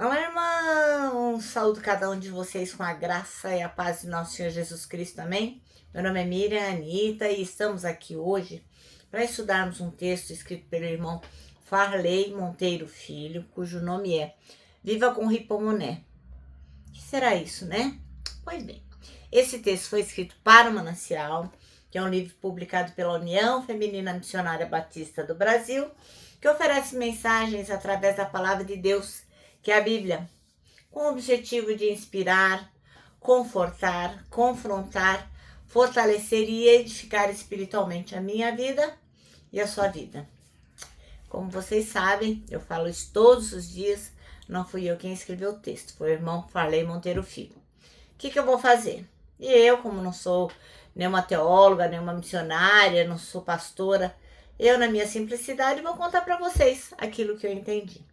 Olá, irmão! Saúdo cada um de vocês com a graça e a paz de nosso Senhor Jesus Cristo, amém? Meu nome é Miriam Anita e estamos aqui hoje para estudarmos um texto escrito pelo irmão Farley Monteiro Filho, cujo nome é Viva com Ripomoné. O que será isso, né? Pois bem, esse texto foi escrito para o Manancial, que é um livro publicado pela União Feminina Missionária Batista do Brasil, que oferece mensagens através da palavra de Deus, que é a Bíblia, com o objetivo de inspirar, confortar, confrontar, fortalecer e edificar espiritualmente a minha vida e a sua vida. Como vocês sabem, eu falo isso todos os dias, não fui eu quem escreveu o texto, foi o irmão Farley Monteiro Filho. O que eu vou fazer? E eu, como não sou nenhuma teóloga, nenhuma missionária, não sou pastora, eu, na minha simplicidade, vou contar para vocês aquilo que eu entendi.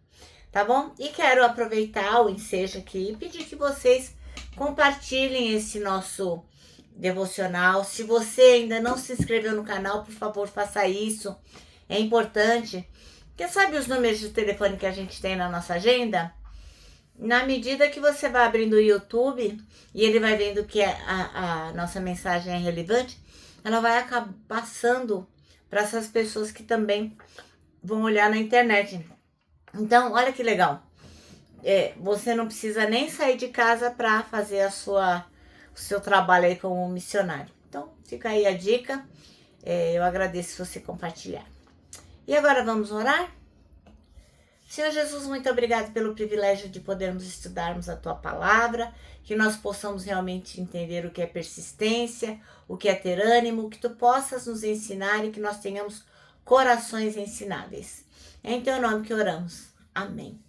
Tá bom? E quero aproveitar o ensejo aqui e pedir que vocês compartilhem esse nosso devocional. Se você ainda não se inscreveu no canal, por favor, faça isso. É importante. Porque sabe os números de telefone que a gente tem na nossa agenda? Na medida que você vai abrindo o YouTube e ele vai vendo que a nossa mensagem é relevante, ela vai acabar passando para essas pessoas que também vão olhar na internet. Então, olha que legal. Você não precisa nem sair de casa para fazer o seu trabalho aí como missionário. Então, fica aí a dica. Eu agradeço se você compartilhar. E agora vamos orar? Senhor Jesus, muito obrigado pelo privilégio de podermos estudarmos a Tua Palavra, que nós possamos realmente entender o que é persistência, o que é ter ânimo, que Tu possas nos ensinar e que nós tenhamos corações ensináveis. É em Teu nome que oramos. Amém.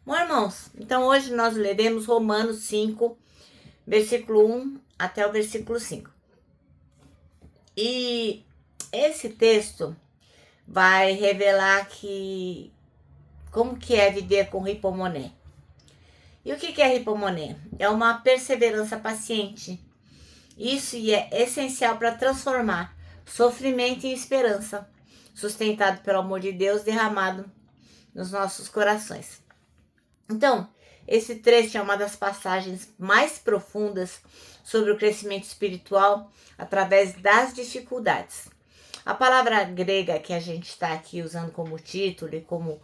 Bom, irmãos, então hoje nós leremos Romanos 5, versículo 1 até o versículo 5. E esse texto vai revelar como que é viver com ripomoné. E o que é ripomoné? É uma perseverança paciente. Isso é essencial para transformar sofrimento em esperança, sustentado pelo amor de Deus derramado nos nossos corações. Então, esse trecho é uma das passagens mais profundas sobre o crescimento espiritual através das dificuldades. A palavra grega que a gente está aqui usando como título e como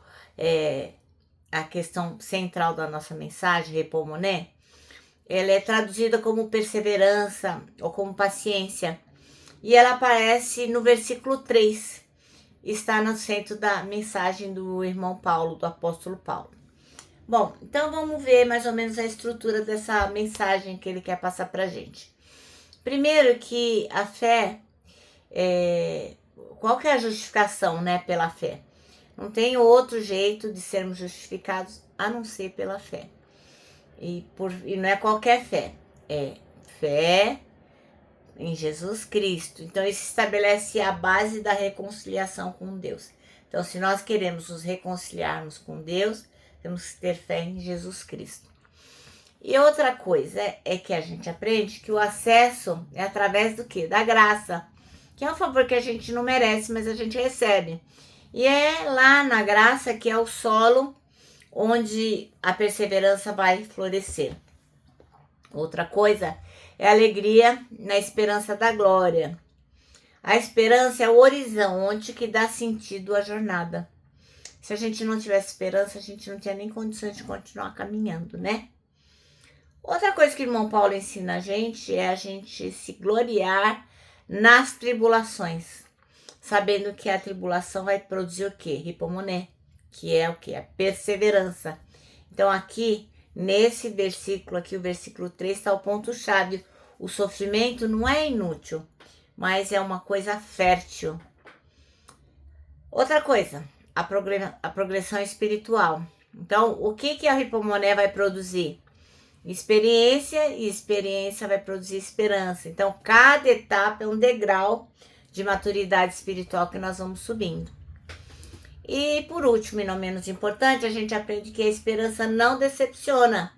a questão central da nossa mensagem, ripomoné, ela é traduzida como perseverança ou como paciência. E ela aparece no versículo 3, está no centro da mensagem do irmão Paulo, do apóstolo Paulo. Bom, então vamos ver mais ou menos a estrutura dessa mensagem que ele quer passar pra gente. Primeiro que a fé, qual que é a justificação, né, pela fé? Não tem outro jeito de sermos justificados a não ser pela fé. E não é qualquer fé, é fé em Jesus Cristo. Então isso estabelece a base da reconciliação com Deus. Então se nós queremos nos reconciliarmos com Deus, temos que ter fé em Jesus Cristo. E outra coisa é que a gente aprende que o acesso é através do quê? Da graça, que é um favor que a gente não merece, mas a gente recebe. E é lá na graça que é o solo onde a perseverança vai florescer. Outra coisa é a alegria na esperança da glória. A esperança é o horizonte que dá sentido à jornada. Se a gente não tivesse esperança, a gente não tinha nem condições de continuar caminhando, né? Outra coisa que o irmão Paulo ensina a gente é a gente se gloriar nas tribulações, sabendo que a tribulação vai produzir o quê? Ripomoné, que é o quê? A perseverança. Então aqui, nesse versículo aqui, o versículo 3, está o ponto-chave. O sofrimento não é inútil, mas é uma coisa fértil. Outra coisa, a progressão espiritual. Então, o que a ripomoné vai produzir? Experiência, e experiência vai produzir esperança. Então, cada etapa é um degrau de maturidade espiritual que nós vamos subindo. E por último, e não menos importante, a gente aprende que a esperança não decepciona.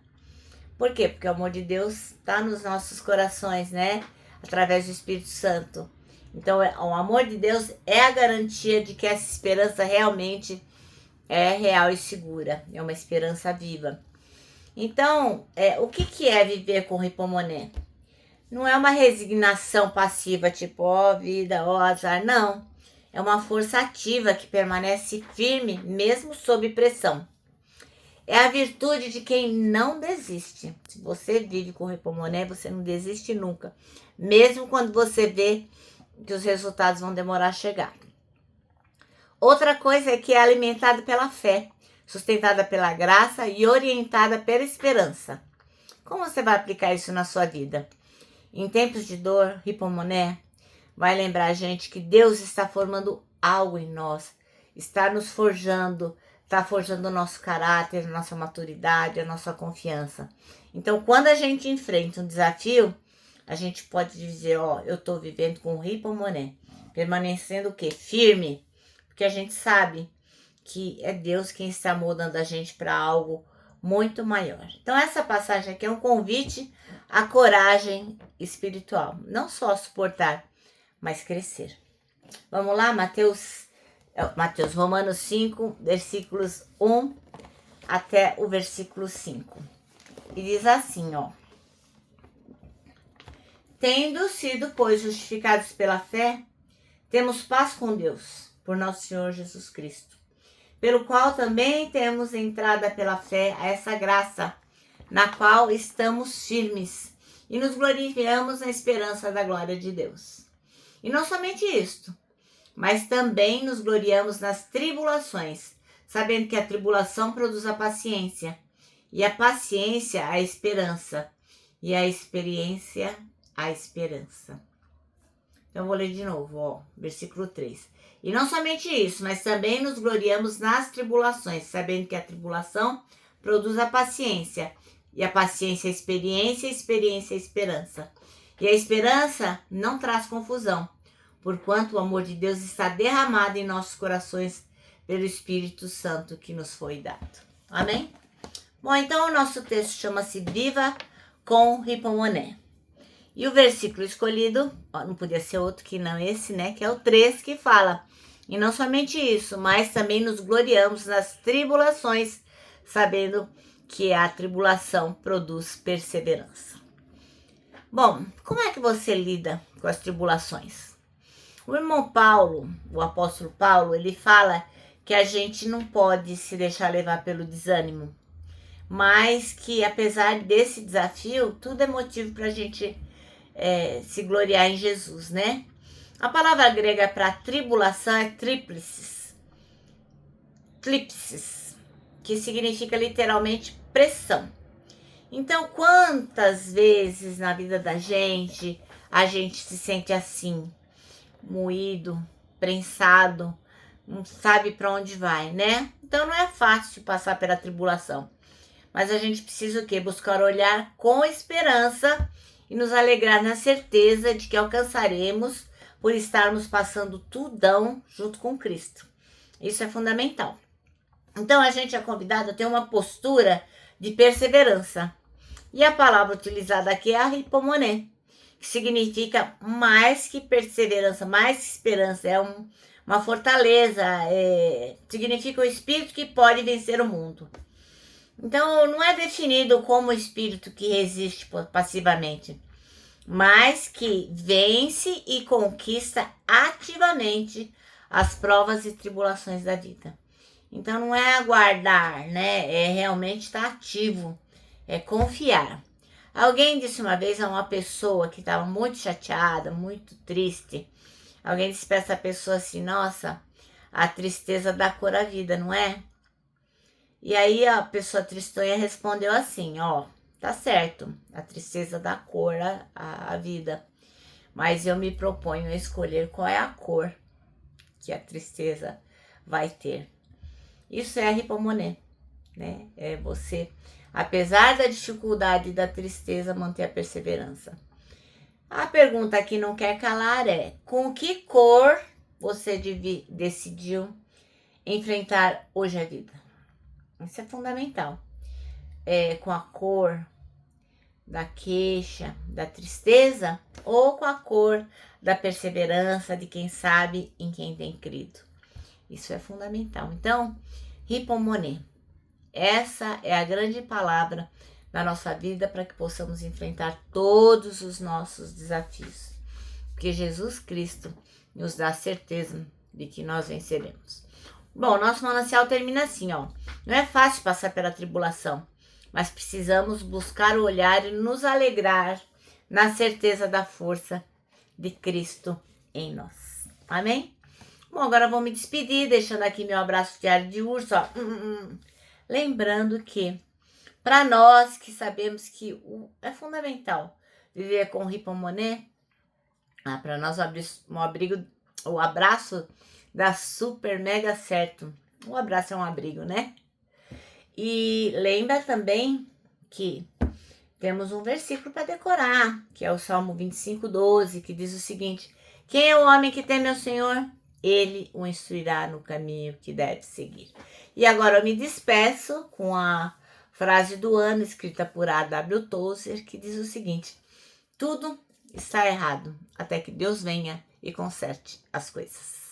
Por quê? Porque o amor de Deus está nos nossos corações, né? Através do Espírito Santo. Então, o amor de Deus é a garantia de que essa esperança realmente é real e segura. É uma esperança viva. Então, o que é viver com Ripomoné? Não é uma resignação passiva, tipo, ó vida, ó azar, não. É uma força ativa que permanece firme mesmo sob pressão. É a virtude de quem não desiste. Se você vive com Ripomoné, você não desiste nunca. Mesmo quando você vê que os resultados vão demorar a chegar. Outra coisa é que é alimentada pela fé, sustentada pela graça e orientada pela esperança. Como você vai aplicar isso na sua vida? Em tempos de dor, Ripomoné vai lembrar a gente que Deus está formando algo em nós, está nos forjando, está forjando o nosso caráter, a nossa maturidade, a nossa confiança. Então, quando a gente enfrenta um desafio, a gente pode dizer, ó, eu estou vivendo com Ripomoné, permanecendo o quê? Firme, porque a gente sabe que é Deus quem está moldando a gente para algo muito maior. Então, essa passagem aqui é um convite à coragem espiritual. Não só suportar, mas crescer. Vamos lá, Romanos 5, versículos 1 até o versículo 5. E diz assim, ó. Tendo sido, pois, justificados pela fé, temos paz com Deus, por nosso Senhor Jesus Cristo, pelo qual também temos entrada pela fé a essa graça, na qual estamos firmes e nos glorificamos na esperança da glória de Deus. E não somente isto, mas também nos gloriamos nas tribulações, sabendo que a tribulação produz a paciência, e a paciência a esperança, e a experiência a esperança. Então, eu vou ler de novo, ó, versículo 3. E não somente isso, mas também nos gloriamos nas tribulações, sabendo que a tribulação produz a paciência, e a paciência a experiência, a experiência a esperança. E a esperança não traz confusão, porquanto o amor de Deus está derramado em nossos corações pelo Espírito Santo que nos foi dado. Amém? Bom, então o nosso texto chama-se Viva com Ripomoné. E o versículo escolhido, ó, não podia ser outro que não esse, né? Que é o 3, que fala: e não somente isso, mas também nos gloriamos nas tribulações, sabendo que a tribulação produz perseverança. Bom, como é que você lida com as tribulações? O irmão Paulo, o apóstolo Paulo, ele fala que a gente não pode se deixar levar pelo desânimo, mas que apesar desse desafio, tudo é motivo para a gente se gloriar em Jesus, né? A palavra grega para tribulação é tríplices, que significa literalmente pressão. Então, quantas vezes na vida da gente a gente se sente assim, moído, prensado, não sabe para onde vai, né? Então, não é fácil passar pela tribulação, mas a gente precisa o quê? Buscar olhar com esperança e nos alegrar na certeza de que alcançaremos por estarmos passando tudão junto com Cristo. Isso é fundamental. Então, a gente é convidado a ter uma postura de perseverança. E a palavra utilizada aqui é a Ripomoné, que significa mais que perseverança, mais que esperança. É uma fortaleza, significa o espírito que pode vencer o mundo. Então, não é definido como o espírito que resiste passivamente, mas que vence e conquista ativamente as provas e tribulações da vida. Então, não é aguardar, né? É realmente estar ativo, é confiar. Alguém disse uma vez a uma pessoa que estava muito chateada, muito triste. Alguém disse para essa pessoa assim: nossa, a tristeza dá cor à vida, não é? E aí a pessoa tristonha respondeu assim: ó, tá certo, a tristeza dá cor à vida, mas eu me proponho a escolher qual é a cor que a tristeza vai ter. Isso é a Ripomoné, né? É você, apesar da dificuldade e da tristeza, manter a perseverança. A pergunta que não quer calar é: com que cor você decidiu enfrentar hoje a vida? Isso é fundamental. Com a cor da queixa, da tristeza, ou com a cor da perseverança, de quem sabe em quem tem crido. Isso é fundamental. Então, Ripomoné Essa é a grande palavra na nossa vida para que possamos enfrentar todos os nossos desafios. Porque Jesus Cristo nos dá certeza de que nós venceremos. Bom, nosso manancial termina assim, ó. Não é fácil passar pela tribulação, mas precisamos buscar o olhar e nos alegrar na certeza da força de Cristo em nós. Amém? Bom, agora eu vou me despedir, deixando aqui meu abraço diário de urso, ó. Lembrando que, para nós que sabemos que é fundamental viver com Ripomonê, para nós o abraço dá super mega certo. O abraço é um abrigo, né? E lembra também que temos um versículo para decorar, que é o Salmo 25:12, que diz o seguinte: quem é o homem que teme ao Senhor? Ele o instruirá no caminho que deve seguir. E agora eu me despeço com a frase do ano, escrita por A.W. Tozer, que diz o seguinte: tudo está errado, até que Deus venha e conserte as coisas.